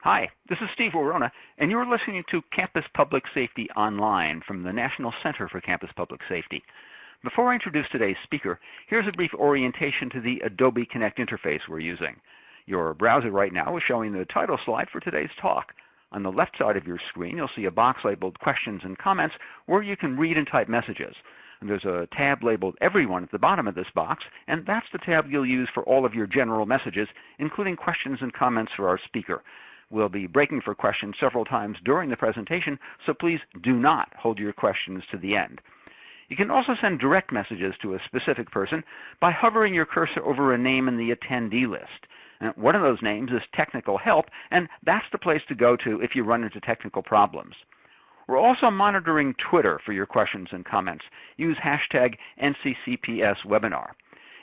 Hi, this is Steve Worona, and you're listening to Campus Public Safety Online from the National Center for Campus Public Safety. Before I introduce today's speaker, here's a brief orientation to the Adobe Connect interface we're using. Your browser right now is showing the title slide for today's talk. On the left side of your screen, you'll see a box labeled Questions and Comments where you can read and type messages. And there's a tab labeled Everyone at the bottom of this box, and that's the tab you'll use for all of your general messages, including questions and comments for our speaker. We'll be breaking for questions several times during the presentation, so please do not hold your questions to the end. You can also send direct messages to a specific person by hovering your cursor over a name in the attendee list. And one of those names is Technical Help, and that's the place to go to if you run into technical problems. We're also monitoring Twitter for your questions and comments. Use hashtag NCCPS webinar.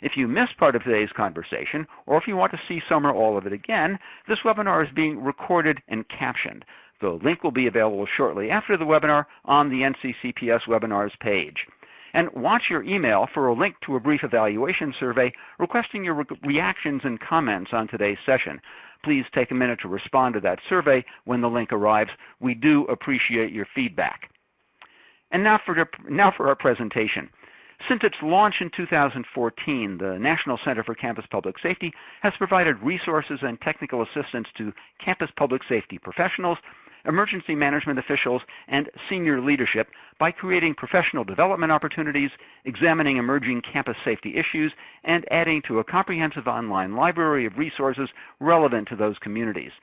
If you missed part of today's conversation, or if you want to see some or all of it again, this webinar is being recorded and captioned. The link will be available shortly after the webinar on the NCCPS webinars page. And watch your email for a link to a brief evaluation survey requesting your reactions and comments on today's session. Please take a minute to respond to that survey when the link arrives. We do appreciate your feedback. And now for our presentation. Since its launch in 2014, the National Center for Campus Public Safety has provided resources and technical assistance to campus public safety professionals, emergency management officials, and senior leadership by creating professional development opportunities, examining emerging campus safety issues, and adding to a comprehensive online library of resources relevant to those communities.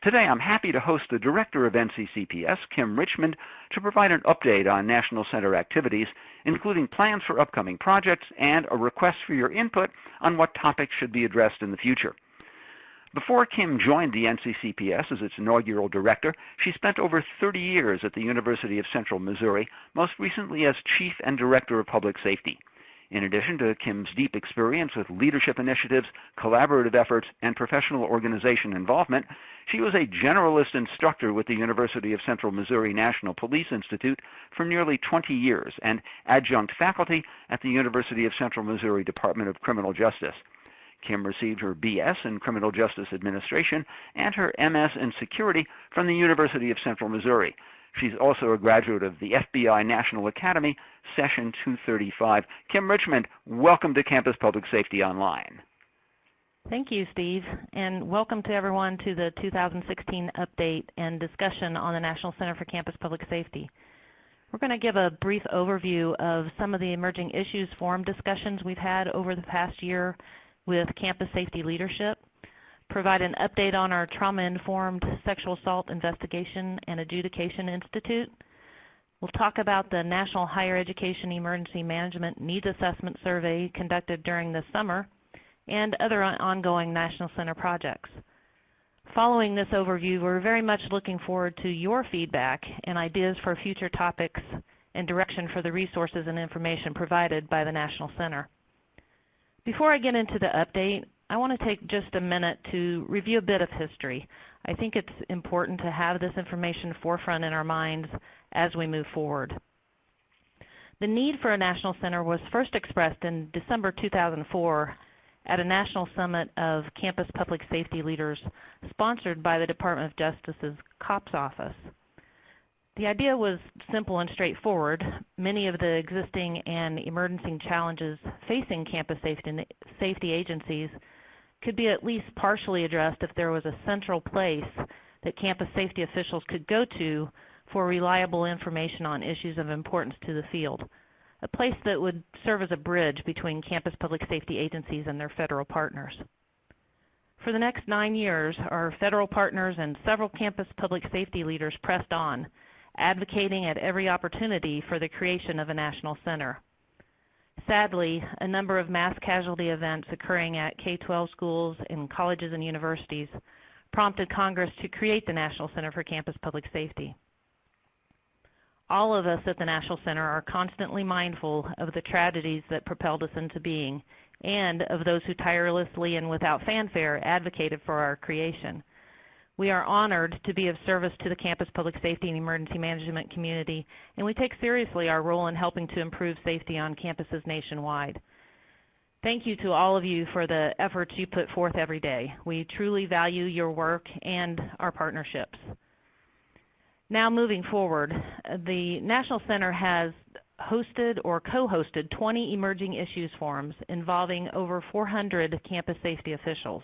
Today, I'm happy to host the Director of NCCPS, Kim Richmond, to provide an update on National Center activities, including plans for upcoming projects and a request for your input on what topics should be addressed in the future. Before Kim joined the NCCPS as its inaugural director, she spent over 30 years at the University of Central Missouri, most recently as Chief and Director of Public Safety. In addition to Kim's deep experience with leadership initiatives, collaborative efforts, and professional organization involvement, she was a generalist instructor with the University of Central Missouri National Police Institute for nearly 20 years and adjunct faculty at the University of Central Missouri Department of Criminal Justice. Kim received her BS in Criminal Justice Administration and her MS in Security from the University of Central Missouri. She's also a graduate of the FBI National Academy, Session 235. Kim Richmond, welcome to Campus Public Safety Online. Thank you, Steve, and welcome to everyone to the 2016 update and discussion on the National Center for Campus Public Safety. We're going to give a brief overview of some of the emerging issues forum discussions we've had over the past year with campus safety leadership, provide an update on our Trauma-Informed Sexual Assault Investigation and Adjudication Institute. We'll talk about the National Higher Education Emergency Management Needs Assessment Survey conducted during the summer and other ongoing National Center projects. Following this overview, we're very much looking forward to your feedback and ideas for future topics and direction for the resources and information provided by the National Center. Before I get into the update, I want to take just a minute to review a bit of history. I think it's important to have this information forefront in our minds as we move forward. The need for a National Center was first expressed in December 2004 at a national summit of campus public safety leaders sponsored by the Department of Justice's COPS office. The idea was simple and straightforward. Many of the existing and emerging challenges facing campus safety agencies could be at least partially addressed if there was a central place that campus safety officials could go to for reliable information on issues of importance to the field, a place that would serve as a bridge between campus public safety agencies and their federal partners. For the next 9 years, our federal partners and several campus public safety leaders pressed on, advocating at every opportunity for the creation of a national center. Sadly, a number of mass casualty events occurring at K-12 schools and colleges and universities prompted Congress to create the National Center for Campus Public Safety. All of us at the National Center are constantly mindful of the tragedies that propelled us into being and of those who tirelessly and without fanfare advocated for our creation. We are honored to be of service to the campus public safety and emergency management community, and we take seriously our role in helping to improve safety on campuses nationwide. Thank you to all of you for the efforts you put forth every day. We truly value your work and our partnerships. Now moving forward, the National Center has hosted or co-hosted 20 emerging issues forums involving over 400 campus safety officials.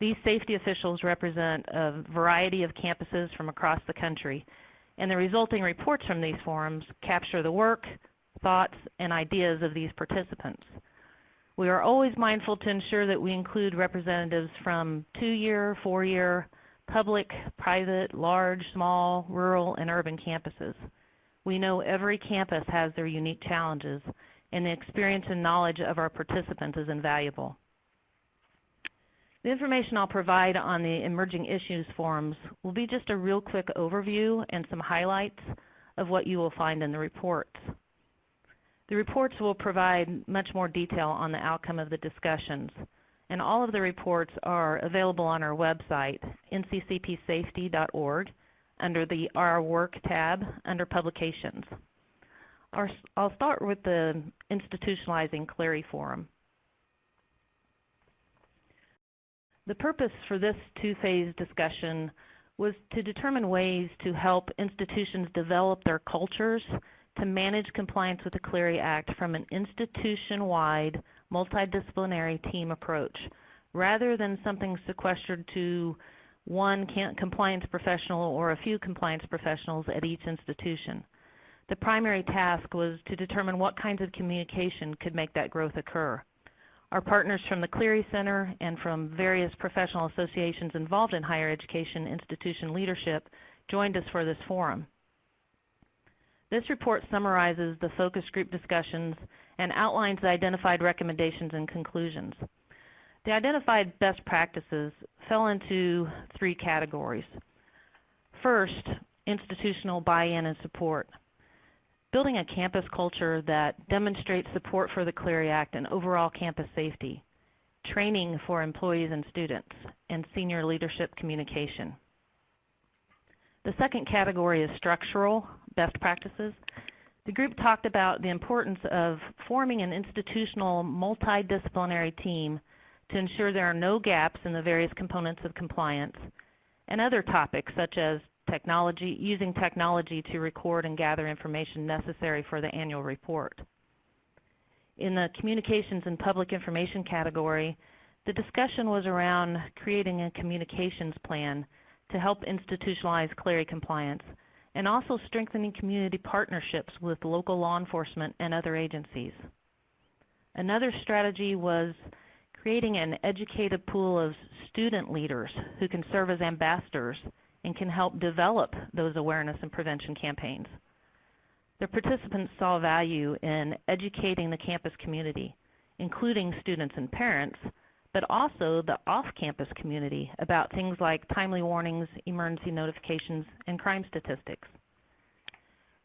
These safety officials represent a variety of campuses from across the country, and the resulting reports from these forums capture the work, thoughts, and ideas of these participants. We are always mindful to ensure that we include representatives from 2-year, 4-year, public, private, large, small, rural, and urban campuses. We know every campus has their unique challenges, and the experience and knowledge of our participants is invaluable. The information I'll provide on the Emerging Issues forums will be just a real quick overview and some highlights of what you will find in the reports. The reports will provide much more detail on the outcome of the discussions, and all of the reports are available on our website, nccpsafety.org, under the Our Work tab under Publications. I'll start with the Institutionalizing Clarrie Forum. The purpose for this two-phase discussion was to determine ways to help institutions develop their cultures to manage compliance with the Clery Act from an institution-wide, multidisciplinary team approach, rather than something sequestered to one compliance professional or a few compliance professionals at each institution. The primary task was to determine what kinds of communication could make that growth occur. Our partners from the Clery Center and from various professional associations involved in higher education institution leadership joined us for this forum. This report summarizes the focus group discussions and outlines the identified recommendations and conclusions. The identified best practices fell into 3 categories. First, institutional buy-in and support. Building a campus culture that demonstrates support for the Clery Act and overall campus safety, training for employees and students, and senior leadership communication. The second category is structural best practices. The group talked about the importance of forming an institutional multidisciplinary team to ensure there are no gaps in the various components of compliance, and other topics such as technology, using technology to record and gather information necessary for the annual report. In the communications and public information category, the discussion was around creating a communications plan to help institutionalize Clery compliance, and also strengthening community partnerships with local law enforcement and other agencies. Another strategy was creating an educated pool of student leaders who can serve as ambassadors and can help develop those awareness and prevention campaigns. The participants saw value in educating the campus community, including students and parents, but also the off-campus community about things like timely warnings, emergency notifications, and crime statistics.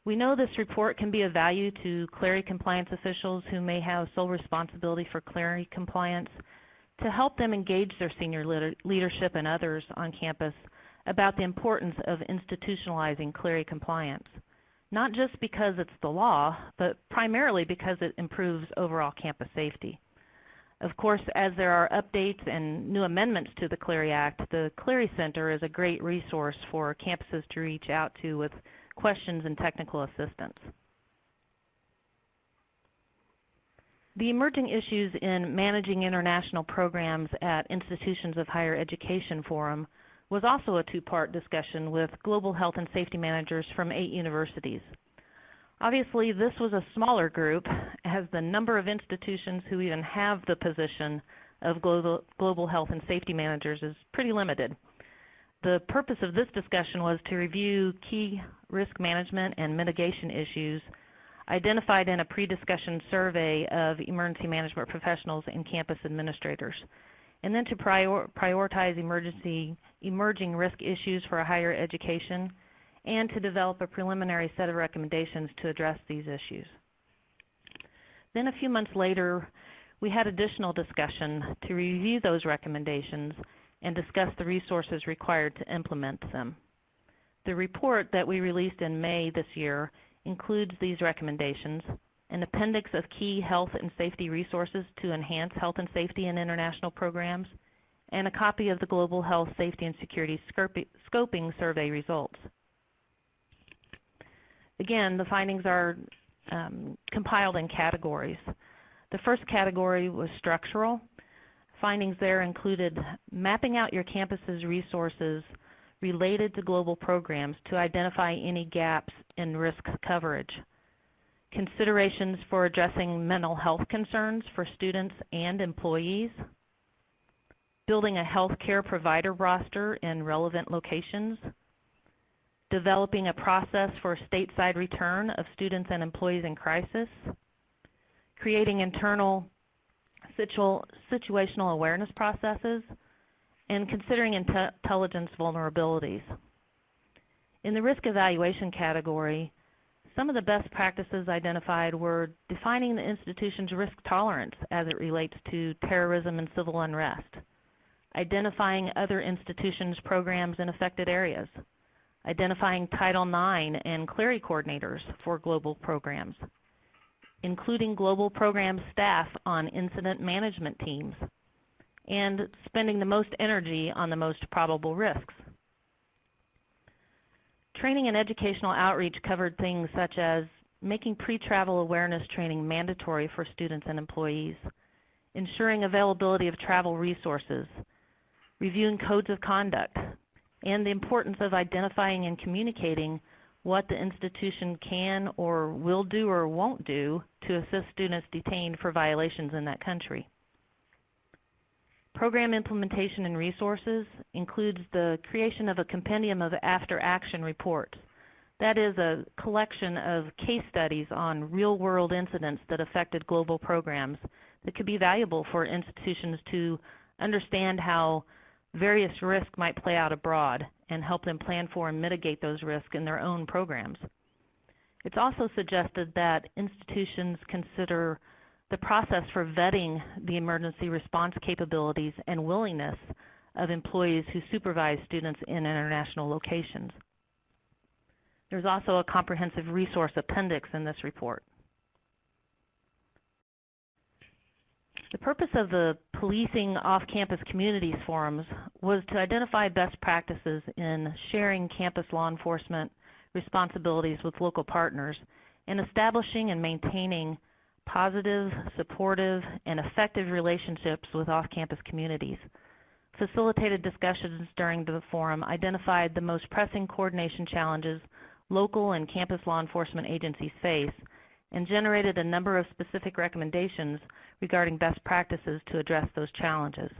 We know this report can be of value to Clery compliance officials who may have sole responsibility for Clery compliance to help them engage their senior leadership and others on campus about the importance of institutionalizing Clery compliance, not just because it's the law, but primarily because it improves overall campus safety. Of course, as there are updates and new amendments to the Clery Act, the Clery Center is a great resource for campuses to reach out to with questions and technical assistance. The Emerging Issues in Managing International Programs at Institutions of Higher Education Forum was also a 2-part discussion with global health and safety managers from 8 universities. Obviously, this was a smaller group, as the number of institutions who even have the position of global health and safety managers is pretty limited. The purpose of this discussion was to review key risk management and mitigation issues identified in a pre-discussion survey of emergency management professionals and campus administrators, and then to prioritize emerging risk issues for higher education, and to develop a preliminary set of recommendations to address these issues. Then a few months later, we had additional discussion to review those recommendations and discuss the resources required to implement them. The report that we released in May this year includes these recommendations, an appendix of key health and safety resources to enhance health and safety in international programs, and a copy of the Global Health, Safety, and Security Scoping Survey results. Again, the findings are compiled in categories. The first category was structural. Findings there included mapping out your campus's resources related to global programs to identify any gaps in risk coverage, considerations for addressing mental health concerns for students and employees, building a healthcare provider roster in relevant locations, developing a process for stateside return of students and employees in crisis, creating internal situational awareness processes, and considering intelligence vulnerabilities. In the risk evaluation category, some of the best practices identified were defining the institution's risk tolerance as it relates to terrorism and civil unrest, identifying other institutions' programs in affected areas, identifying Title IX and Clarrie coordinators for global programs, including global program staff on incident management teams, and spending the most energy on the most probable risks. Training and educational outreach covered things such as making pre-travel awareness training mandatory for students and employees, ensuring availability of travel resources, reviewing codes of conduct, and the importance of identifying and communicating what the institution can or will do or won't do to assist students detained for violations in that country. Program implementation and resources includes the creation of a compendium of after-action reports. That is a collection of case studies on real-world incidents that affected global programs that could be valuable for institutions to understand how various risks might play out abroad and help them plan for and mitigate those risks in their own programs. It's also suggested that institutions consider the process for vetting the emergency response capabilities and willingness of employees who supervise students in international locations. There's also a comprehensive resource appendix in this report. The purpose of the Policing Off-Campus Communities forums was to identify best practices in sharing campus law enforcement responsibilities with local partners and establishing and maintaining positive, supportive, and effective relationships with off-campus communities. Facilitated discussions during the forum identified the most pressing coordination challenges local and campus law enforcement agencies face and generated a number of specific recommendations regarding best practices to address those challenges.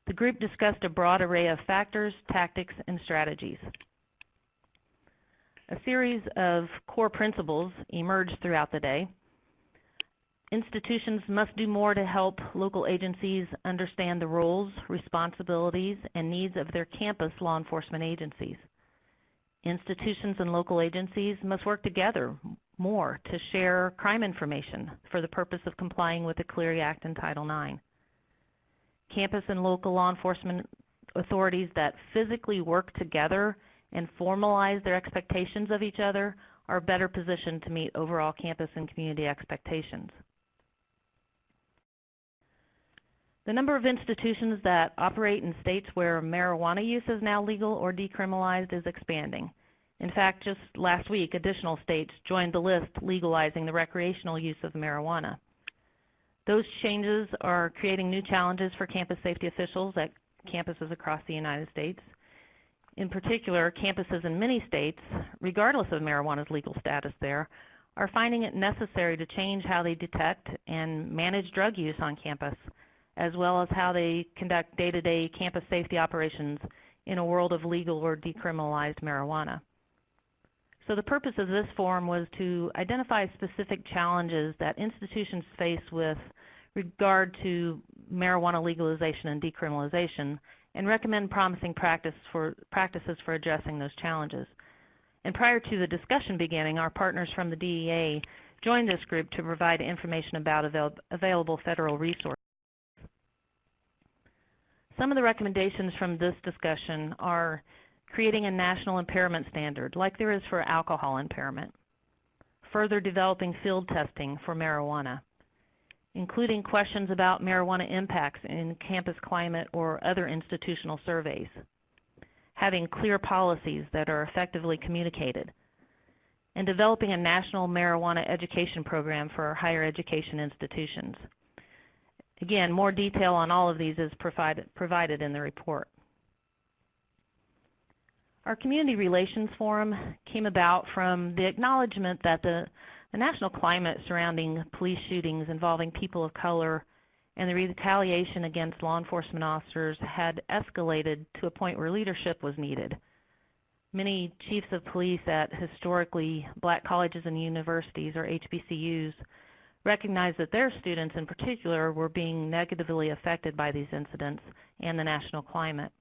The group discussed a broad array of factors, tactics, and strategies. A series of core principles emerged throughout the day. Institutions must do more to help local agencies understand the roles, responsibilities, and needs of their campus law enforcement agencies. Institutions and local agencies must work together more to share crime information for the purpose of complying with the Clery Act and Title IX. Campus and local law enforcement authorities that physically work together and formalize their expectations of each other are better positioned to meet overall campus and community expectations. The number of institutions that operate in states where marijuana use is now legal or decriminalized is expanding. In fact, just last week, additional states joined the list legalizing the recreational use of marijuana. Those changes are creating new challenges for campus safety officials at campuses across the United States. In particular, campuses in many states, regardless of marijuana's legal status there, are finding it necessary to change how they detect and manage drug use on campus, as well as how they conduct day-to-day campus safety operations in a world of legal or decriminalized marijuana. So the purpose of this forum was to identify specific challenges that institutions face with regard to marijuana legalization and decriminalization and recommend promising practices for addressing those challenges. And prior to the discussion beginning, our partners from the DEA joined this group to provide information about available federal resources. Some of the recommendations from this discussion are creating a national impairment standard, like there is for alcohol impairment, further developing field testing for marijuana, including questions about marijuana impacts in campus climate or other institutional surveys, having clear policies that are effectively communicated, and developing a national marijuana education program for higher education institutions. Again, more detail on all of these is provided in the report. Our Community Relations Forum came about from the acknowledgement that the national climate surrounding police shootings involving people of color and the retaliation against law enforcement officers had escalated to a point where leadership was needed. Many chiefs of police at historically black colleges and universities, or HBCUs, recognized that their students in particular were being negatively affected by these incidents and the national climate.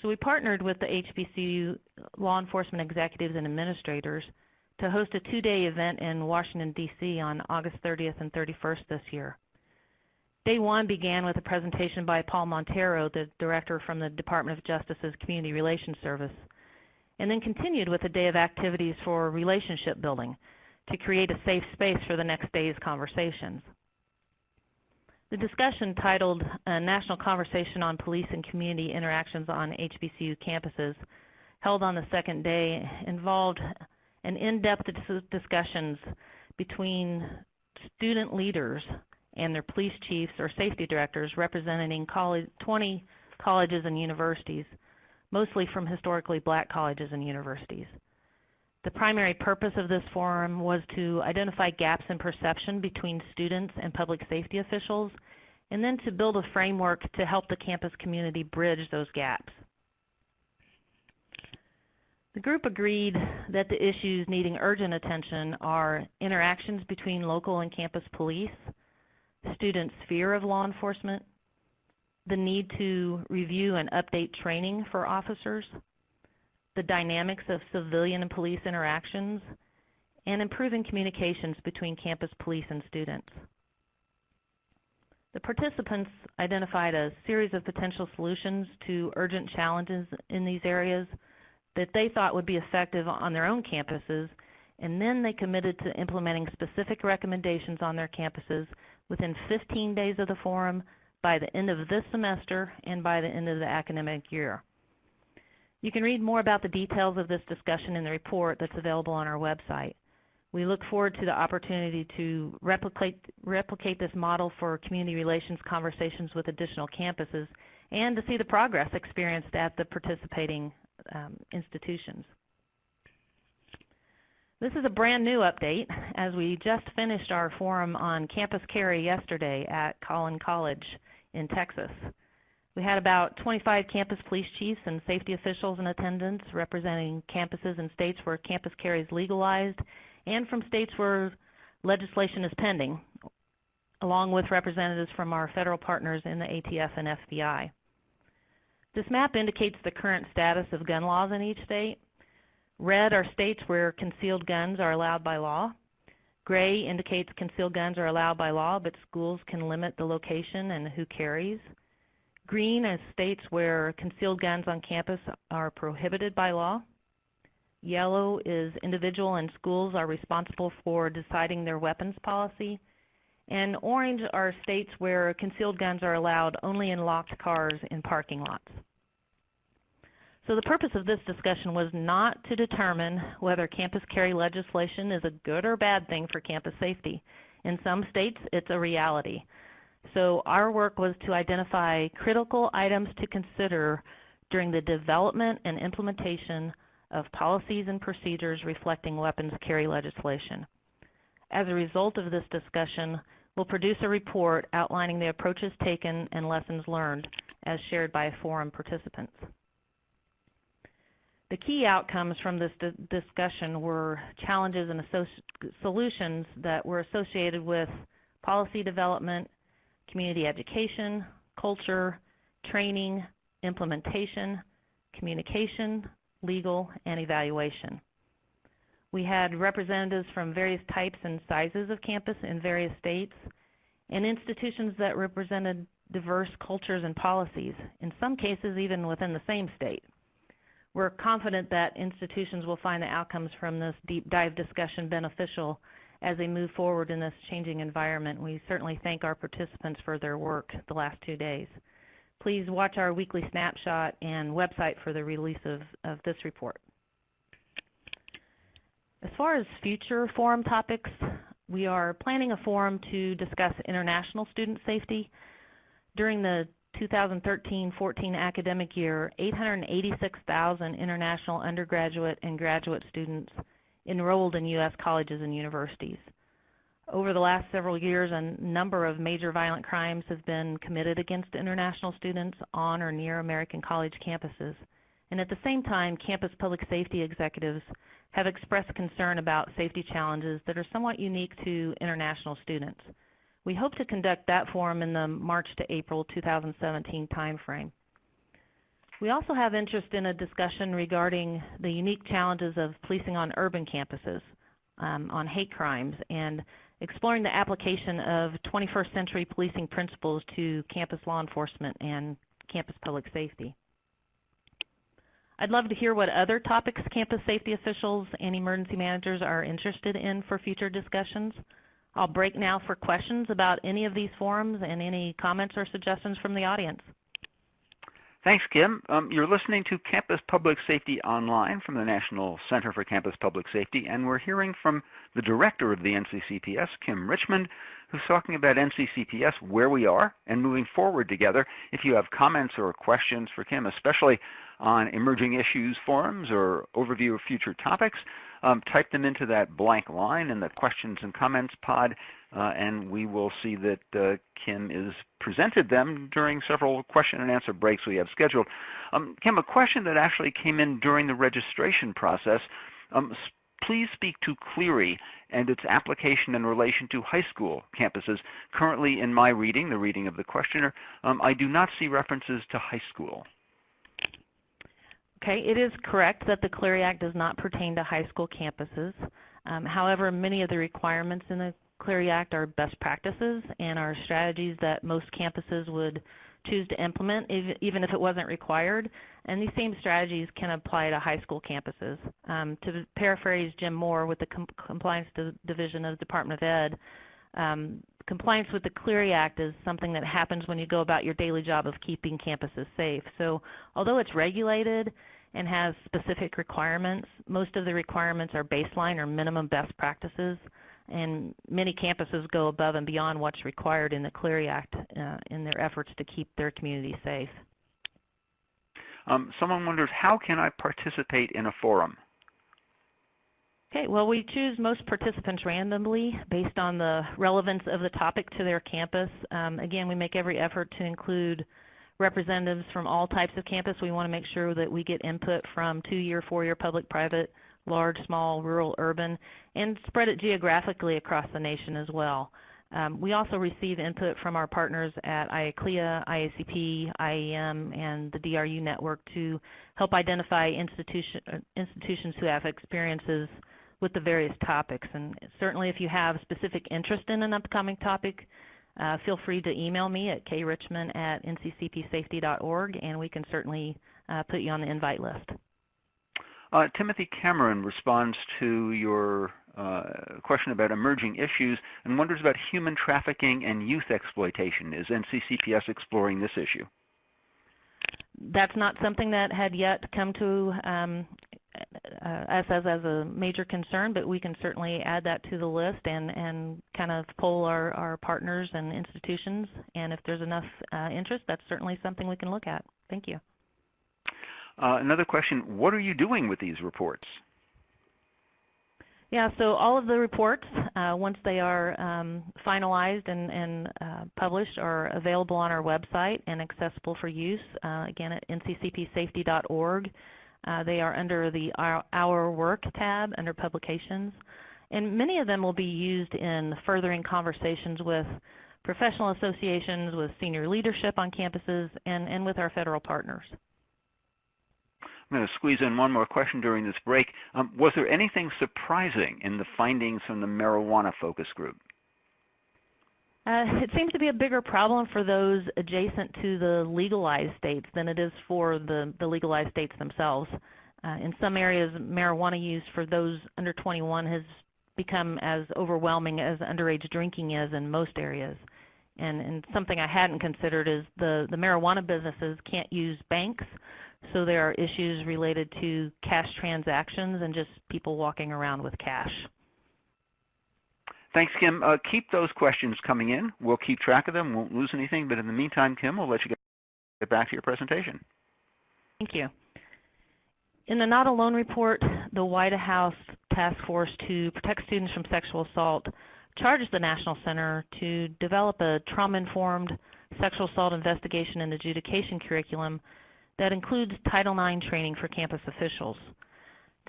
So we partnered with the HBCU law enforcement executives and administrators to host a two-day event in Washington, D.C. on August 30th and 31st this year. Day one began with a presentation by Paul Montero, the director from the Department of Justice's Community Relations Service, and then continued with a day of activities for relationship building to create a safe space for the next day's conversations. The discussion, titled National Conversation on Police and Community Interactions on HBCU Campuses, held on the second day, involved an in-depth discussions between student leaders and their police chiefs or safety directors representing 20 colleges and universities, mostly from historically black colleges and universities. The primary purpose of this forum was to identify gaps in perception between students and public safety officials, and then to build a framework to help the campus community bridge those gaps. The group agreed that the issues needing urgent attention are interactions between local and campus police, students' fear of law enforcement, the need to review and update training for officers, the dynamics of civilian and police interactions, and improving communications between campus police and students. The participants identified a series of potential solutions to urgent challenges in these areas that they thought would be effective on their own campuses, and then they committed to implementing specific recommendations on their campuses within 15 days of the forum, by the end of this semester, and by the end of the academic year. You can read more about the details of this discussion in the report that's available on our website. We look forward to the opportunity to replicate this model for community relations conversations with additional campuses and to see the progress experienced at the participating institutions. This is a brand new update, as we just finished our forum on Campus Carry yesterday at Collin College in Texas. We had about 25 campus police chiefs and safety officials in attendance representing campuses in states where campus carry is legalized and from states where legislation is pending, along with representatives from our federal partners in the ATF and FBI. This map indicates the current status of gun laws in each state. Red are states where concealed guns are allowed by law. Gray indicates concealed guns are allowed by law, but schools can limit the location and who carries. Green is states where concealed guns on campus are prohibited by law. Yellow is individual and schools are responsible for deciding their weapons policy. And orange are states where concealed guns are allowed only in locked cars in parking lots. So the purpose of this discussion was not to determine whether campus carry legislation is a good or bad thing for campus safety. In some states, it's a reality. So our work was to identify critical items to consider during the development and implementation of policies and procedures reflecting weapons carry legislation. As a result of this discussion, we'll produce a report outlining the approaches taken and lessons learned as shared by forum participants. The key outcomes from this discussion were challenges and solutions that were associated with policy development, community education, culture, training, implementation, communication, legal, and evaluation. We had representatives from various types and sizes of campus in various states, and institutions that represented diverse cultures and policies, in some cases even within the same state. We're confident that institutions will find the outcomes from this deep dive discussion beneficial as they move forward in this changing environment. We certainly thank our participants for their work the last 2 days. Please watch our weekly snapshot and website for the release of this report. As far as future forum topics, we are planning a forum to discuss international student safety. During the 2013-14 academic year, 886,000 international undergraduate and graduate students enrolled in U.S. colleges and universities. Over the last several years, a number of major violent crimes have been committed against international students on or near American college campuses. And at the same time, campus public safety executives have expressed concern about safety challenges that are somewhat unique to international students. We hope to conduct that forum in the March to April 2017 timeframe. We also have interest in a discussion regarding the unique challenges of policing on urban campuses, on hate crimes, and exploring the application of 21st century policing principles to campus law enforcement and campus public safety. I'd love to hear what other topics campus safety officials and emergency managers are interested in for future discussions. I'll break now for questions about any of these forums and any comments or suggestions from the audience. Thanks, Kim. You're listening to Campus Public Safety Online from the National Center for Campus Public Safety, and we're hearing from the director of the NCCPS, Kim Richmond, who's talking about NCCPS, where we are, and moving forward together. If you have comments or questions for Kim, especially on emerging issues forums or overview of future topics, type them into that blank line in the questions and comments pod, and we will see that Kim is presented them during several question and answer breaks we have scheduled. Kim, a question that actually came in during the registration process. Please speak to Clery and its application in relation to high school campuses. Currently in my reading, the reading of the questioner, I do not see references to high school. Okay, it is correct that the Clery Act does not pertain to high school campuses. However, many of the requirements in the Clery Act are best practices and are strategies that most campuses would choose to implement even if it wasn't required. And these same strategies can apply to high school campuses. To paraphrase Jim Moore with the Compliance Division of the Department of Ed, compliance with the Clery Act is something that happens when you go about your daily job of keeping campuses safe. So although it's regulated and has specific requirements, most of the requirements are baseline or minimum best practices, and many campuses go above and beyond what's required in the Clery Act in their efforts to keep their community safe. Someone wonders, how can I participate in a forum? Okay, well, we choose most participants randomly based on the relevance of the topic to their campus. Again, we make every effort to include representatives from all types of campus. We want to make sure that we get input from 2-year, 4-year, public, private, large, small, rural, urban, and spread it geographically across the nation as well. We also receive input from our partners at IACLEA, IACP, IEM, and the DRU network to help identify institutions who have experiences with the various topics. And certainly if you have specific interest in an upcoming topic, feel free to email me at krichmond@nccpsafety.org, and we can certainly put you on the invite list. Timothy Cameron responds to your question about emerging issues and wonders about human trafficking and youth exploitation. Is NCCPS exploring this issue? That's not something that had yet come to us as a major concern, but we can certainly add that to the list and kind of poll our partners and institutions. And if there's enough interest, that's certainly something we can look at. Thank you. Another question, what are you doing with these reports? Yeah, so all of the reports, once they are finalized and published, are available on our website and accessible for use, again, at nccpsafety.org. They are under the Our Work tab under Publications, and many of them will be used in furthering conversations with professional associations, with senior leadership on campuses, and with our federal partners. I'm going to squeeze in one more question during this break. Was there anything surprising in the findings from the marijuana focus group? It seems to be a bigger problem for those adjacent to the legalized states than it is for the legalized states themselves. In some areas, marijuana use for those under 21 has become as overwhelming as underage drinking is in most areas. And something I hadn't considered is the marijuana businesses can't use banks, so there are issues related to cash transactions and just people walking around with cash. Thanks, Kim. Keep those questions coming in. We'll keep track of them. Won't lose anything. But in the meantime, Kim, we'll let you get back to your presentation. Thank you. In the Not Alone report, the White House Task Force to Protect Students from Sexual Assault charged the National Center to develop a trauma-informed sexual assault investigation and adjudication curriculum that includes Title IX training for campus officials.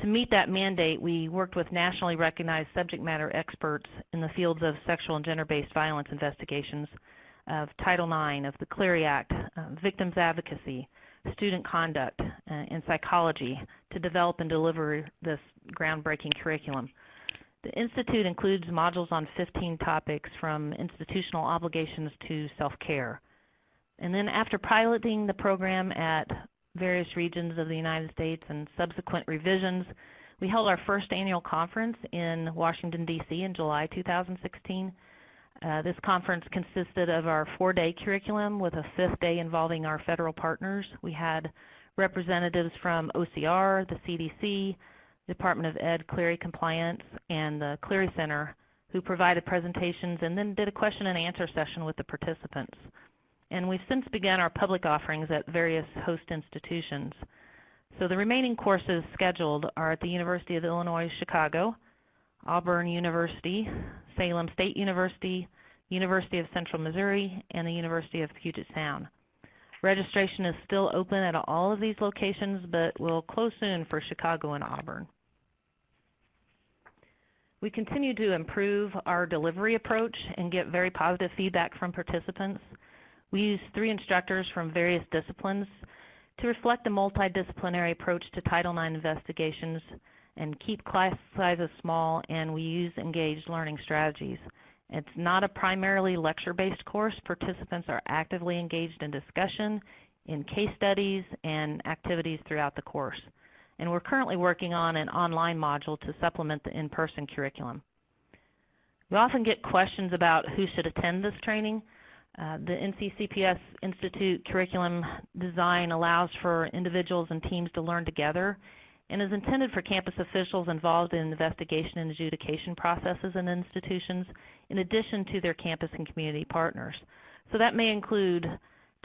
To meet that mandate, we worked with nationally recognized subject matter experts in the fields of sexual and gender-based violence investigations, of Title IX, of the Clery Act, victims advocacy, student conduct, and psychology to develop and deliver this groundbreaking curriculum. The Institute includes modules on 15 topics from institutional obligations to self-care. And then after piloting the program at various regions of the United States and subsequent revisions, we held our first annual conference in Washington, D.C. in July 2016. This conference consisted of our 4-day curriculum with a 5th day involving our federal partners. We had representatives from OCR, the CDC, Department of Ed Clarrie Compliance, and the Clarrie Center, who provided presentations and then did a question and answer session with the participants. And we've since begun our public offerings at various host institutions. So the remaining courses scheduled are at the University of Illinois Chicago, Auburn University, Salem State University, University of Central Missouri, and the University of Puget Sound. Registration is still open at all of these locations, but will close soon for Chicago and Auburn. We continue to improve our delivery approach and get very positive feedback from participants. We use 3 instructors from various disciplines to reflect a multidisciplinary approach to Title IX investigations and keep class sizes small, and we use engaged learning strategies. It's not a primarily lecture-based course. Participants are actively engaged in discussion, in case studies, and activities throughout the course. And we're currently working on an online module to supplement the in-person curriculum. We often get questions about who should attend this training. The Nccps Institute curriculum design allows for individuals and teams to learn together and is intended for campus officials involved in investigation and adjudication processes in institutions, in addition to their campus and community partners. So that may include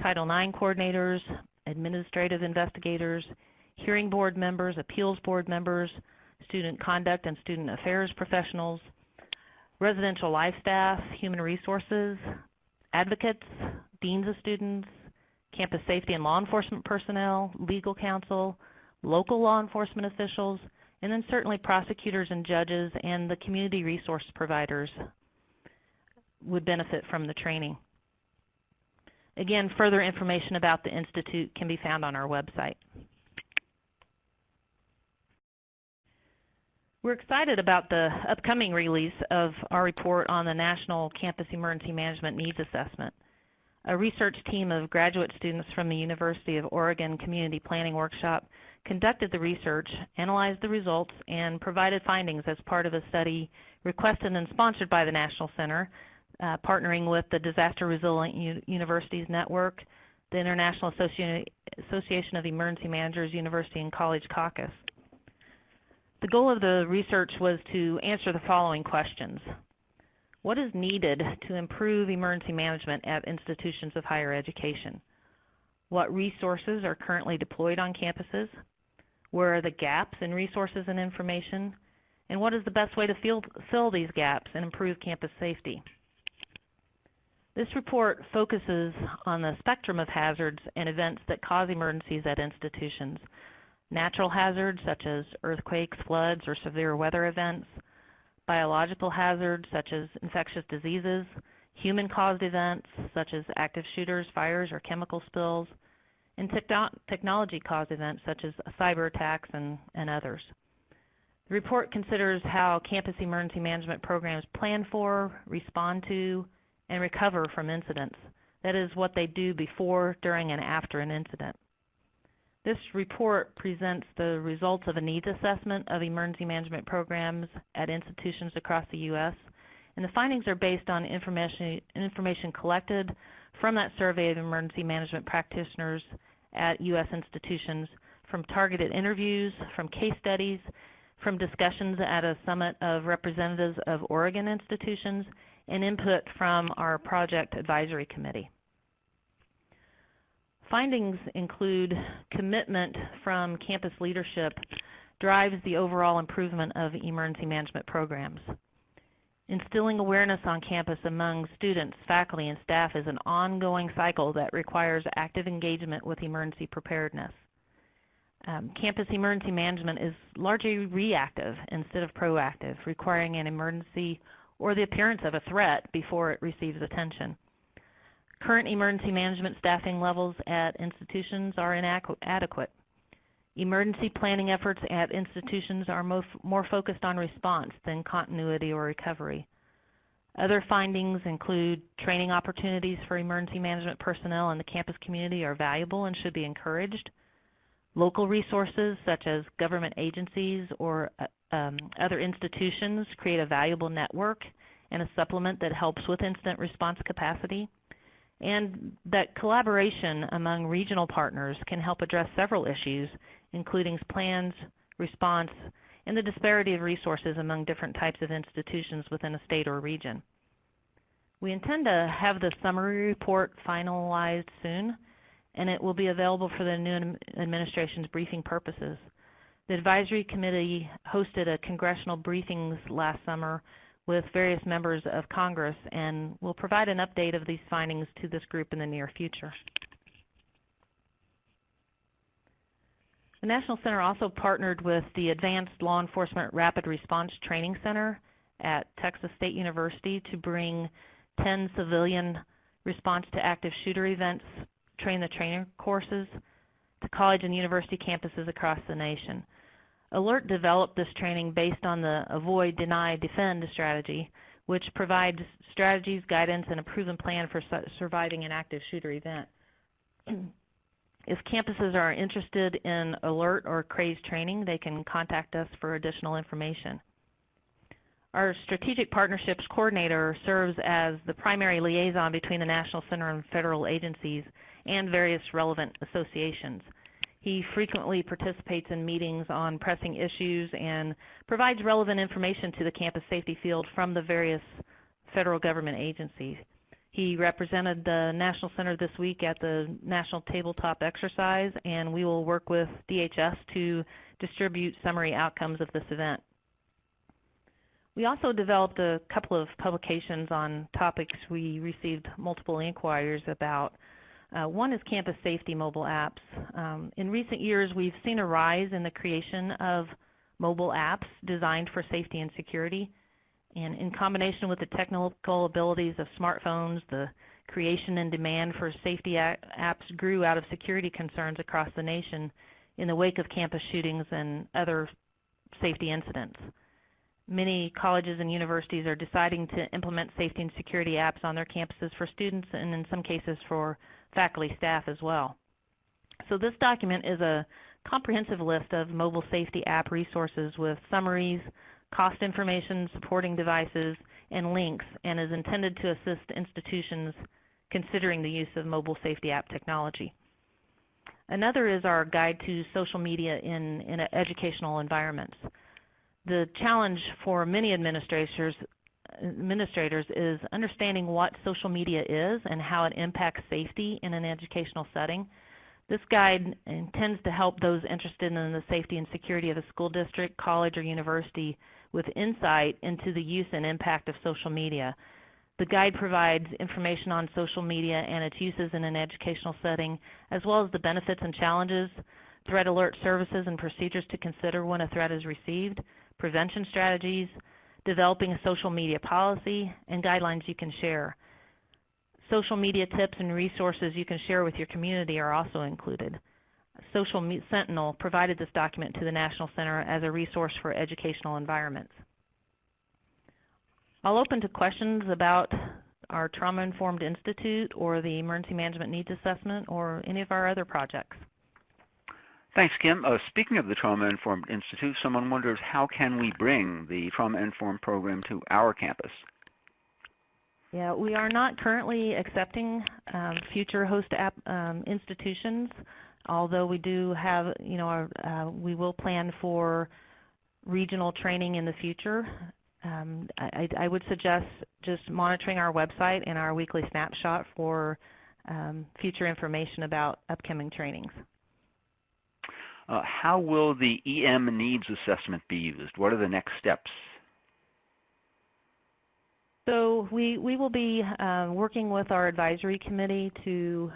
Title IX coordinators, administrative investigators, hearing board members, appeals board members, student conduct and student affairs professionals, residential life staff, human resources, advocates, deans of students, campus safety and law enforcement personnel, legal counsel, local law enforcement officials, and then certainly prosecutors and judges and the community resource providers would benefit from the training. Again, further information about the Institute can be found on our website. We're excited about the upcoming release of our report on the National Campus Emergency Management Needs Assessment. A research team of graduate students from the University of Oregon Community Planning Workshop conducted the research, analyzed the results, and provided findings as part of a study requested and sponsored by the National Center, partnering with the Disaster Resilient Universities Network, the International Association of Emergency Managers University and College Caucus. The goal of the research was to answer the following questions. What is needed to improve emergency management at institutions of higher education? What resources are currently deployed on campuses? Where are the gaps in resources and information? And what is the best way to fill these gaps and improve campus safety? This report focuses on the spectrum of hazards and events that cause emergencies at institutions. Natural hazards such as earthquakes, floods, or severe weather events, biological hazards such as infectious diseases, human-caused events such as active shooters, fires, or chemical spills, and technology-caused events such as cyber attacks and others. The report considers how campus emergency management programs plan for, respond to, and recover from incidents. That is what they do before, during, and after an incident. This report presents the results of a needs assessment of emergency management programs at institutions across the U.S., and the findings are based on information collected from that survey of emergency management practitioners at U.S. institutions, from targeted interviews, from case studies, from discussions at a summit of representatives of Oregon institutions, and input from our project advisory committee. Findings include commitment from campus leadership drives the overall improvement of emergency management programs. Instilling awareness on campus among students, faculty, and staff is an ongoing cycle that requires active engagement with emergency preparedness. Campus emergency management is largely reactive instead of proactive, requiring an emergency or the appearance of a threat before it receives attention. Current emergency management staffing levels at institutions are inadequate. Emergency planning efforts at institutions are more focused on response than continuity or recovery. Other findings include training opportunities for emergency management personnel in the campus community are valuable and should be encouraged. Local resources such as government agencies or other institutions create a valuable network and a supplement that helps with incident response capacity. And that collaboration among regional partners can help address several issues, including plans, response, and the disparity of resources among different types of institutions within a state or region. We intend to have the summary report finalized soon, and it will be available for the new administration's briefing purposes. The advisory committee hosted a congressional briefings last summer with various members of Congress, and will provide an update of these findings to this group in the near future. The National Center also partnered with the Advanced Law Enforcement Rapid Response Training Center at Texas State University to bring 10 civilian response to active shooter events, train the trainer courses to college and university campuses across the nation. ALERT developed this training based on the Avoid, Deny, Defend strategy, which provides strategies, guidance, and a proven plan for surviving an active shooter event. If campuses are interested in ALERT or CRAZE training, they can contact us for additional information. Our Strategic Partnerships Coordinator serves as the primary liaison between the National Center and federal agencies and various relevant associations. He frequently participates in meetings on pressing issues and provides relevant information to the campus safety field from the various federal government agencies. He represented the National Center this week at the National Tabletop Exercise, and we will work with DHS to distribute summary outcomes of this event. We also developed a couple of publications on topics we received multiple inquiries about. One is campus safety mobile apps. In recent years, we've seen a rise in the creation of mobile apps designed for safety and security. And in combination with the technical abilities of smartphones, the creation and demand for safety apps grew out of security concerns across the nation in the wake of campus shootings and other safety incidents. Many colleges and universities are deciding to implement safety and security apps on their campuses for students and in some cases for faculty staff as well. So this document is a comprehensive list of mobile safety app resources with summaries, cost information, supporting devices, and links, and is intended to assist institutions considering the use of mobile safety app technology. Another is our guide to social media in educational environments. The challenge for many administrators is understanding what social media is and how it impacts safety in an educational setting. This guide intends to help those interested in the safety and security of a school district, college, or university with insight into the use and impact of social media. The guide provides information on social media and its uses in an educational setting, as well as the benefits and challenges, threat alert services and procedures to consider when a threat is received, prevention strategies, developing a social media policy, and guidelines you can share. Social media tips and resources you can share with your community are also included. Social Sentinel provided this document to the National Center as a resource for educational environments. I'll open to questions about our Trauma-Informed Institute or the Emergency Management Needs Assessment or any of our other projects. Thanks, Kim. Speaking of the Trauma Informed Institute, someone wonders how can we bring the Trauma Informed program to our campus? Yeah, we are not currently accepting future host institutions, although we do have, we will plan for regional training in the future. I would suggest just monitoring our website and our weekly snapshot for future information about upcoming trainings. How will the EM needs assessment be used? What are the next steps? So we will be working with our advisory committee to,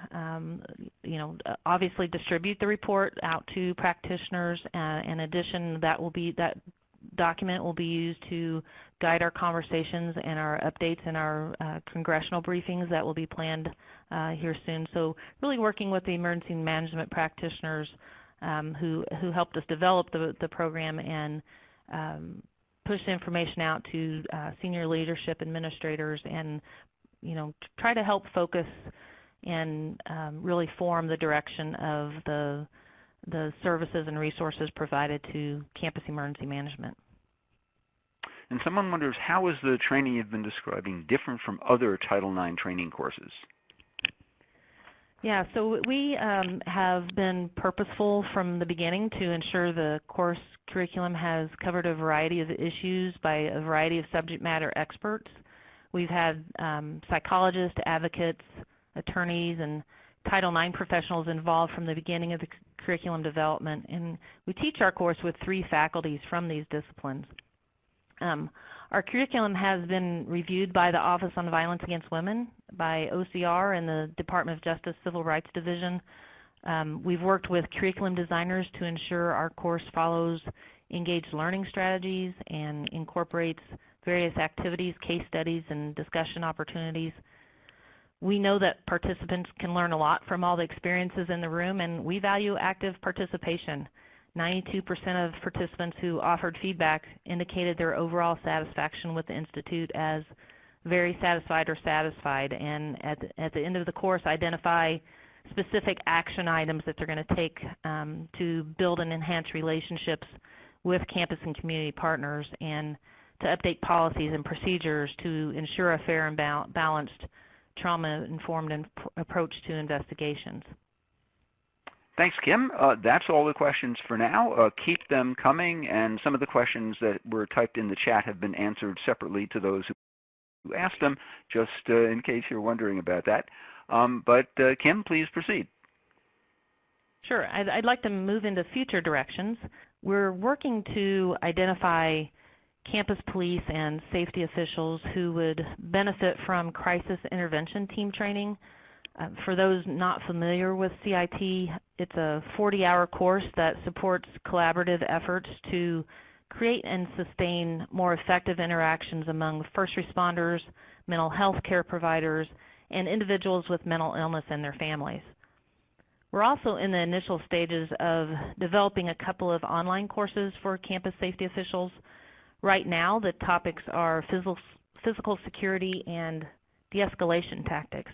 obviously distribute the report out to practitioners. In addition, that document will be used to guide our conversations and our updates and our congressional briefings that will be planned here soon. So really working with the emergency management practitioners who helped us develop the program and push information out to senior leadership administrators and, try to help focus and really form the direction of the services and resources provided to campus emergency management. And someone wonders, how is the training you've been describing different from other Title IX training courses? Yeah, so we have been purposeful from the beginning to ensure the course curriculum has covered a variety of issues by a variety of subject matter experts. We've had psychologists, advocates, attorneys, and Title IX professionals involved from the beginning of the curriculum development, and we teach our course with 3 faculties from these disciplines. Our curriculum has been reviewed by the Office on Violence Against Women, by OCR and the Department of Justice Civil Rights Division. We've worked with curriculum designers to ensure our course follows engaged learning strategies and incorporates various activities, case studies, and discussion opportunities. We know that participants can learn a lot from all the experiences in the room, and we value active participation. 92% of participants who offered feedback indicated their overall satisfaction with the Institute as very satisfied or satisfied, and at the end of the course identify specific action items that they're going to take to build and enhance relationships with campus and community partners and to update policies and procedures to ensure a fair and balanced trauma-informed approach to investigations. Thanks, Kim. That's all the questions for now. Keep them coming, and some of the questions that were typed in the chat have been answered separately to those who asked them, just in case you're wondering about that. But Kim, please proceed. Sure. I'd like to move into future directions. We're working to identify campus police and safety officials who would benefit from crisis intervention team training. For those not familiar with CIT, it's a 40-hour course that supports collaborative efforts to create and sustain more effective interactions among first responders, mental health care providers, and individuals with mental illness and their families. We're also in the initial stages of developing a couple of online courses for campus safety officials. Right now, the topics are physical security and de-escalation tactics.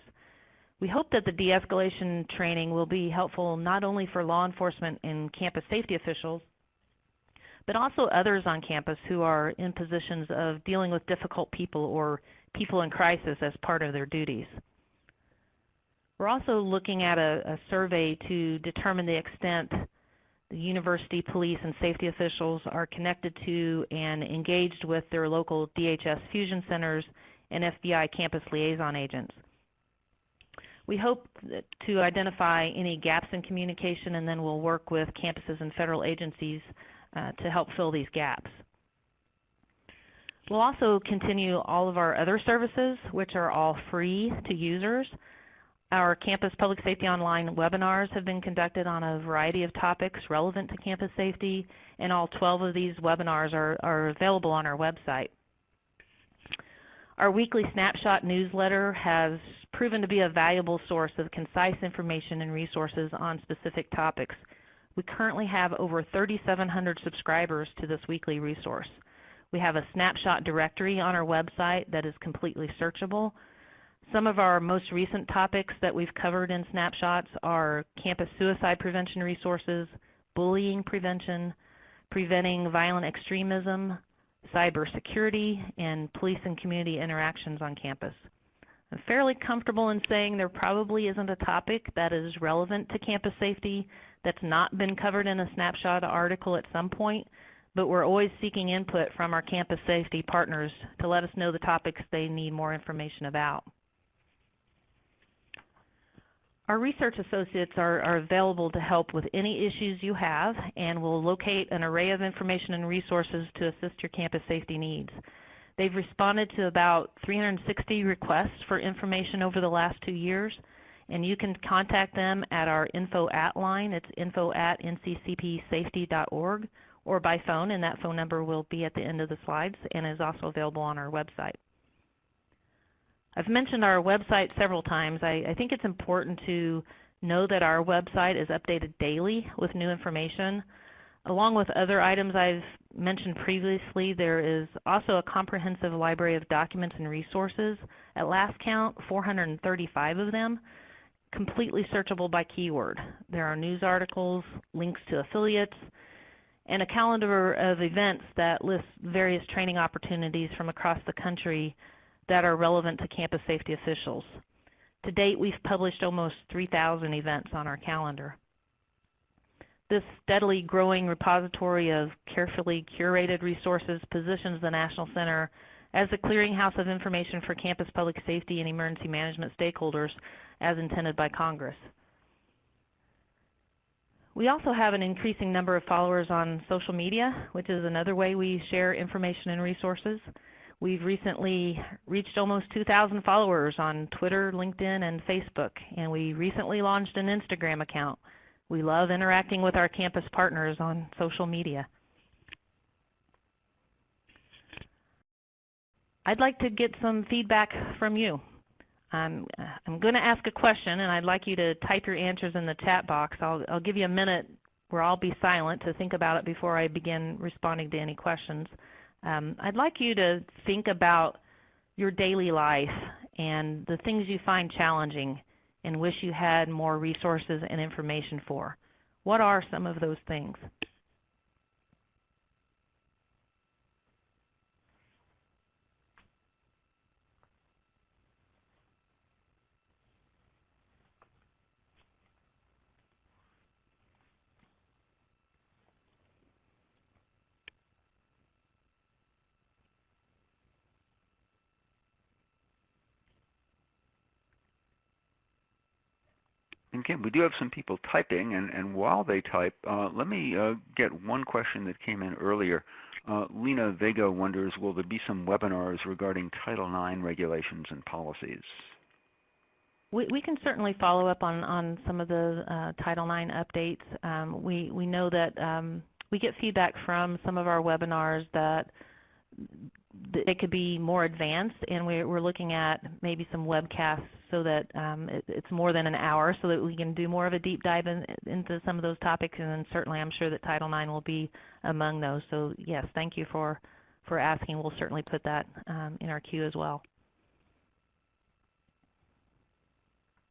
We hope that the de-escalation training will be helpful not only for law enforcement and campus safety officials, but also others on campus who are in positions of dealing with difficult people or people in crisis as part of their duties. We're also looking at a survey to determine the extent the university police and safety officials are connected to and engaged with their local DHS fusion centers and FBI campus liaison agents. We hope to identify any gaps in communication, and then we'll work with campuses and federal agencies to help fill these gaps. We'll also continue all of our other services, which are all free to users. Our Campus Public Safety Online webinars have been conducted on a variety of topics relevant to campus safety, and all 12 of these webinars are available on our website. Our weekly Snapshot newsletter has proven to be a valuable source of concise information and resources on specific topics. We currently have over 3,700 subscribers to this weekly resource. We have a Snapshot directory on our website that is completely searchable. Some of our most recent topics that we've covered in Snapshots are campus suicide prevention resources, bullying prevention, preventing violent extremism, cybersecurity, and police and community interactions on campus. I'm fairly comfortable in saying there probably isn't a topic that is relevant to campus safety that's not been covered in a Snapshot article at some point, but we're always seeking input from our campus safety partners to let us know the topics they need more information about. Our research associates are available to help with any issues you have and will locate an array of information and resources to assist your campus safety needs. They've responded to about 360 requests for information over the last 2 years, and you can contact them at our info@ line. It's info@nccpsafety.org, or by phone, and that phone number will be at the end of the slides and is also available on our website. I've mentioned our website several times. I think it's important to know that our website is updated daily with new information. Along with other items I've mentioned previously, there is also a comprehensive library of documents and resources. At last count, 435 of them, completely searchable by keyword. There are news articles, links to affiliates, and a calendar of events that lists various training opportunities from across the country that are relevant to campus safety officials. To date, we've published almost 3,000 events on our calendar. This steadily growing repository of carefully curated resources positions the National Center as the clearinghouse of information for campus public safety and emergency management stakeholders as intended by Congress. We also have an increasing number of followers on social media, which is another way we share information and resources. We've recently reached almost 2,000 followers on Twitter, LinkedIn, and Facebook, and we recently launched an Instagram account. We love interacting with our campus partners on social media. I'd like to get some feedback from you. I'm going to ask a question, and I'd like you to type your answers in the chat box. I'll give you a minute where I'll be silent to think about it before I begin responding to any questions. I'd like you to think about your daily life and the things you find challenging and wish you had more resources and information for. What are some of those things? And Kim, we do have some people typing, and while they type, let me get one question that came in earlier. Lena Vega wonders, will there be some webinars regarding Title IX regulations and policies? We can certainly follow up on some of the Title IX updates. We know that we get feedback from some of our webinars that it could be more advanced, and we're looking at maybe some webcasts so that it's more than an hour so that we can do more of a deep dive into some of those topics, and then certainly I'm sure that Title IX will be among those. So yes, thank you for asking. We'll certainly put that in our queue as well.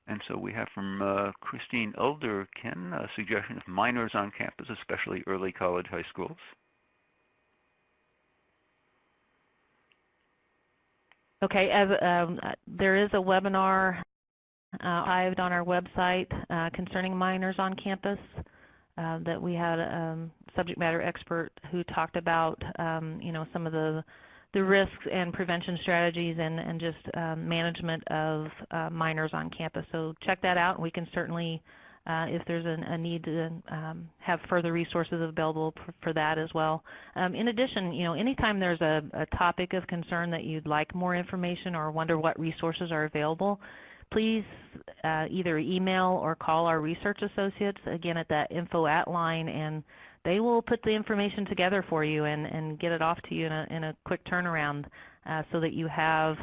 And so we have from Christine Elderkin a suggestion of minors on campus, especially early college high schools. Okay, there is a webinar archived on our website concerning minors on campus that we had a subject matter expert who talked about some of the risks and prevention strategies and just management of minors on campus. So check that out, and we can certainly, if there's a need to have further resources available for that as well. In addition, anytime there's a topic of concern that you'd like more information or wonder what resources are available, please either email or call our research associates, again at that info@ line, and they will put the information together for you and get it off to you in a quick turnaround so that you have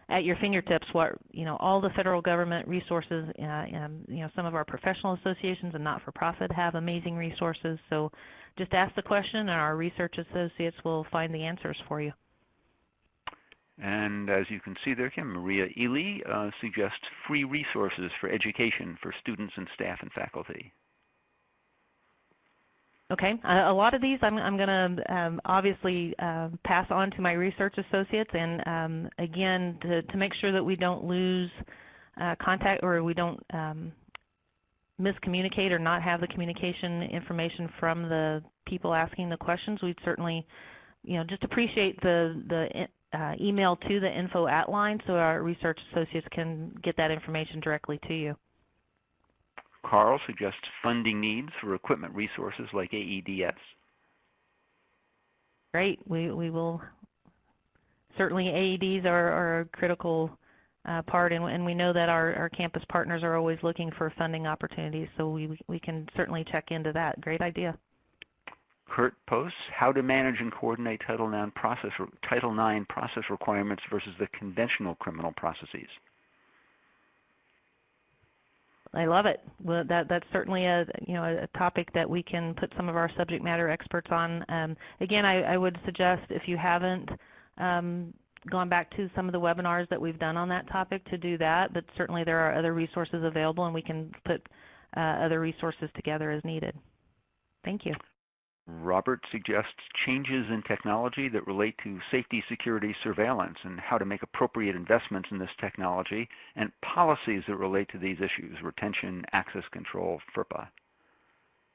at your fingertips what, all the federal government resources, some of our professional associations and not-for-profit have amazing resources. So just ask the question and our research associates will find the answers for you. And as you can see there, Kim, Maria Ely suggests free resources for education for students and staff and faculty. Okay, a lot of these I'm going to obviously pass on to my research associates, and again, to make sure that we don't lose contact or we don't miscommunicate or not have the communication information from the people asking the questions, we'd certainly, just appreciate the email to the info @line so our research associates can get that information directly to you. Carl suggests funding needs for equipment resources like AEDS. Great. We will certainly, AEDs are a critical part, and we know that our campus partners are always looking for funding opportunities, so we can certainly check into that. Great idea. Kurt posts how to manage and coordinate Title IX process requirements versus the conventional criminal processes. I love it. Well, that's certainly a topic that we can put some of our subject matter experts on. Again, I would suggest, if you haven't gone back to some of the webinars that we've done on that topic, to do that. But certainly there are other resources available, and we can put other resources together as needed. Thank you. Robert suggests changes in technology that relate to safety, security, surveillance, and how to make appropriate investments in this technology, and policies that relate to these issues: retention, access control, FERPA.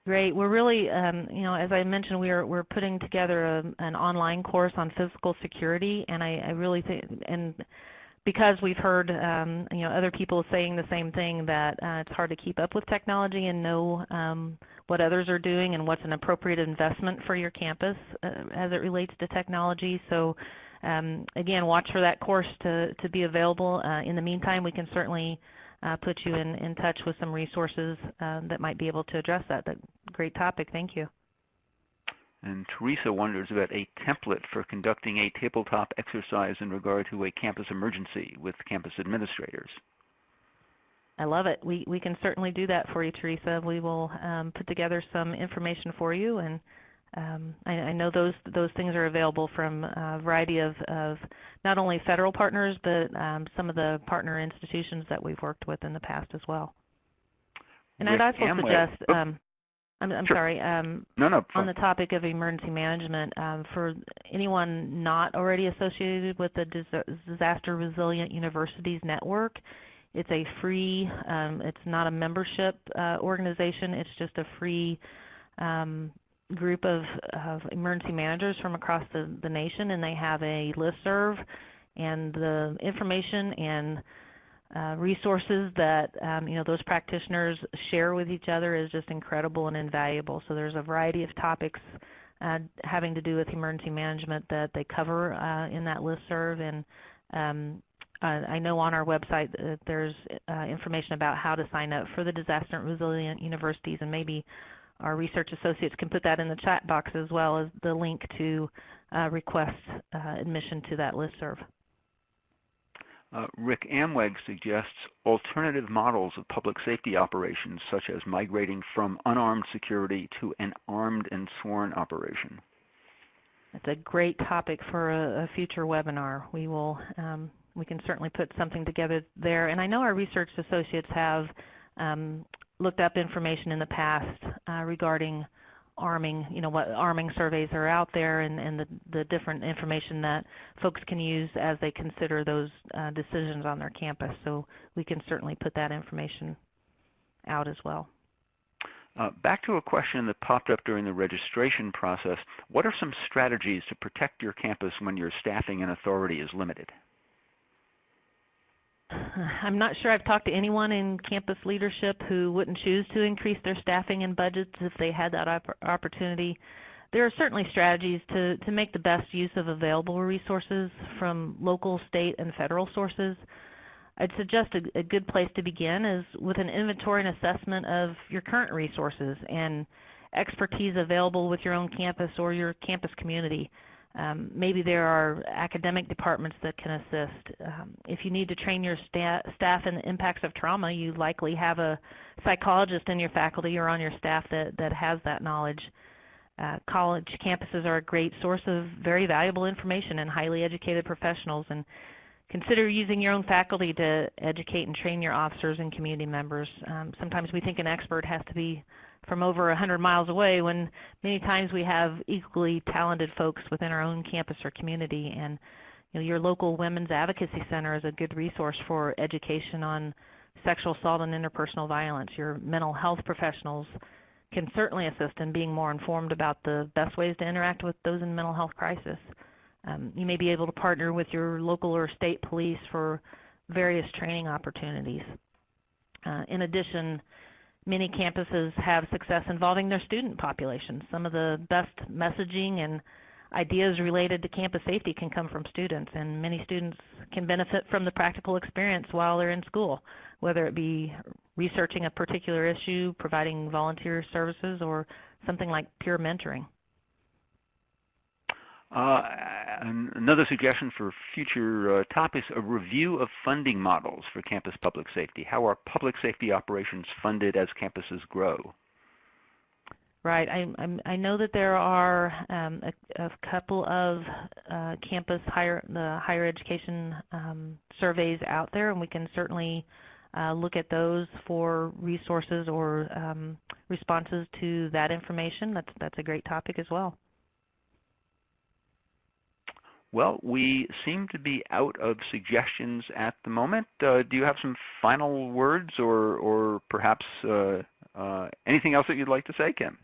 Great. We're really, as I mentioned, we're putting together an online course on physical security, and I really think, and because we've heard other people saying the same thing, that it's hard to keep up with technology and know what others are doing and what's an appropriate investment for your campus as it relates to technology. So again, watch for that course to be available. In the meantime, we can certainly put you in touch with some resources that might be able to address that. Great topic. Thank you. And Teresa wonders about a template for conducting a tabletop exercise in regard to a campus emergency with campus administrators. I love it. We can certainly do that for you, Teresa. We will put together some information for you, and I know those things are available from a variety of not only federal partners, but some of the partner institutions that we've worked with in the past as well. And I'd also suggest, I'm sure. sorry, No, on the topic of emergency management, for anyone not already associated with the Disaster Resilient Universities Network, it's a free, it's not a membership organization, it's just a free group of emergency managers from across the nation, and they have a listserv, and the information and resources that those practitioners share with each other is just incredible and invaluable. So there's a variety of topics having to do with emergency management that they cover in that listserv, and I know on our website that there's information about how to sign up for the Disaster Resilient Universities, and maybe our research associates can put that in the chat box, as well as the link to request admission to that listserv. Rick Amweg suggests alternative models of public safety operations, such as migrating from unarmed security to an armed and sworn operation. That's a great topic for a future webinar. We can certainly put something together there. And I know our research associates have looked up information in the past regarding arming, what arming surveys are out there, and the different information that folks can use as they consider those decisions on their campus. So we can certainly put that information out as well. Back to a question that popped up during the registration process. What are some strategies to protect your campus when your staffing and authority is limited? I'm not sure I've talked to anyone in campus leadership who wouldn't choose to increase their staffing and budgets if they had that opportunity. There are certainly strategies to make the best use of available resources from local, state, and federal sources. I'd suggest a good place to begin is with an inventory and assessment of your current resources and expertise available with your own campus or your campus community. Maybe there are academic departments that can assist. If you need to train your staff in the impacts of trauma, you likely have a psychologist in your faculty or on your staff that has that knowledge. College campuses are a great source of very valuable information and highly educated professionals, and consider using your own faculty to educate and train your officers and community members. Sometimes we think an expert has to be from over 100 miles away, when many times we have equally talented folks within our own campus or community. And your local Women's Advocacy Center is a good resource for education on sexual assault and interpersonal violence. Your mental health professionals can certainly assist in being more informed about the best ways to interact with those in mental health crisis. You may be able to partner with your local or state police for various training opportunities. In addition, many campuses have success involving their student population. Some of the best messaging and ideas related to campus safety can come from students, and many students can benefit from the practical experience while they're in school, whether it be researching a particular issue, providing volunteer services, or something like peer mentoring. Another suggestion for future topics, a review of funding models for campus public safety. How are public safety operations funded as campuses grow? Right. I know that there are a couple of campus higher education surveys out there, and we can certainly look at those for resources or responses to that information. That's a great topic as well. Well, we seem to be out of suggestions at the moment. Do you have some final words or perhaps anything else that you'd like to say, Kim?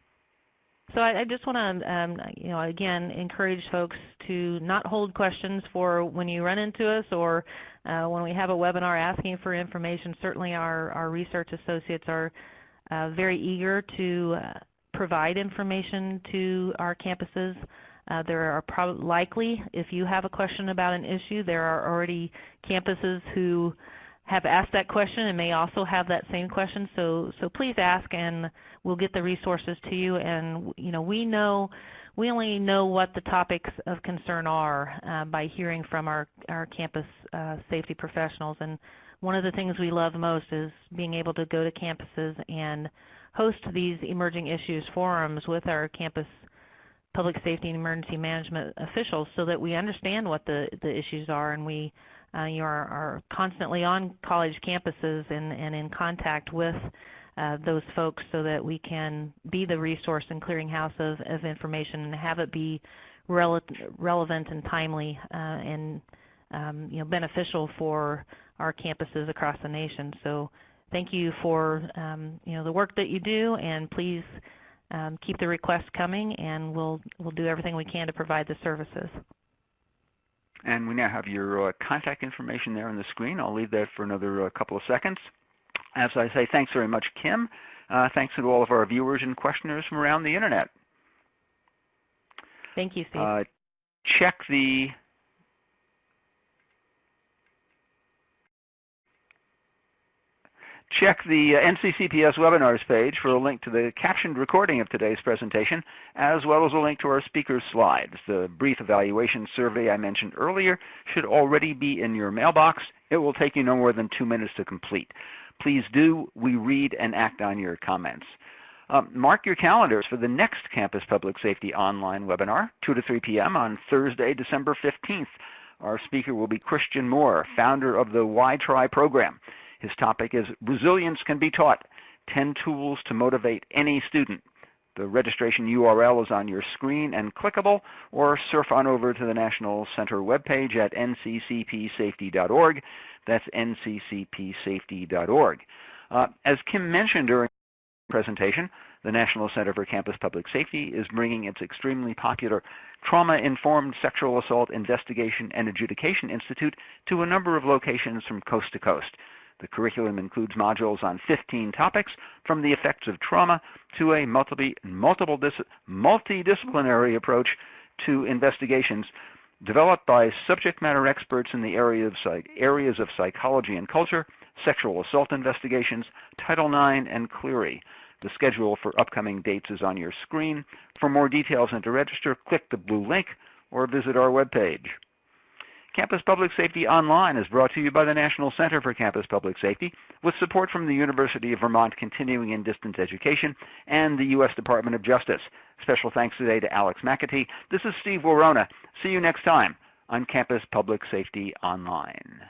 So I just want to, again, encourage folks to not hold questions for when you run into us or when we have a webinar asking for information. Certainly our research associates are very eager to provide information to our campuses. There are likely, if you have a question about an issue, there are already campuses who have asked that question and may also have that same question. So please ask, and we'll get the resources to you. And we only know what the topics of concern are by hearing from our campus safety professionals. And one of the things we love most is being able to go to campuses and host these emerging issues forums with our campus public safety and emergency management officials so that we understand what the issues are, and we are constantly on college campuses and in contact with those folks so that we can be the resource and clearinghouse of information and have it be relevant and timely and beneficial for our campuses across the nation. So thank you for the work that you do, and please keep the requests coming, and we'll do everything we can to provide the services. And we now have your contact information there on the screen. I'll leave that for another couple of seconds. As I say, thanks very much, Kim. Thanks to all of our viewers and questioners from around the Internet. Thank you, Steve. Check the NCCPS webinars page for a link to the captioned recording of today's presentation, as well as a link to our speaker's slides. The brief evaluation survey I mentioned earlier should already be in your mailbox. It will take you no more than 2 minutes to complete. Please do. We read and act on your comments. Mark your calendars for the next Campus Public Safety online webinar, 2 to 3 p.m. on Thursday, December 15th. Our speaker will be Christian Moore, founder of the Why Try program. His topic is Resilience Can Be Taught, 10 Tools to Motivate Any Student. The registration URL is on your screen and clickable, or surf on over to the National Center webpage at nccpsafety.org. That's nccpsafety.org. As Kim mentioned during the presentation, the National Center for Campus Public Safety is bringing its extremely popular Trauma-Informed Sexual Assault Investigation and Adjudication Institute to a number of locations from coast to coast. The curriculum includes modules on 15 topics, from the effects of trauma to a multidisciplinary approach to investigations, developed by subject matter experts in the areas of psychology and culture, sexual assault investigations, Title IX, and Clarrie. The schedule for upcoming dates is on your screen. For more details and to register, click the blue link or visit our webpage. Campus Public Safety Online is brought to you by the National Center for Campus Public Safety, with support from the University of Vermont Continuing and Distance Education and the U.S. Department of Justice. Special thanks today to Alex McAtee. This is Steve Worona. See you next time on Campus Public Safety Online.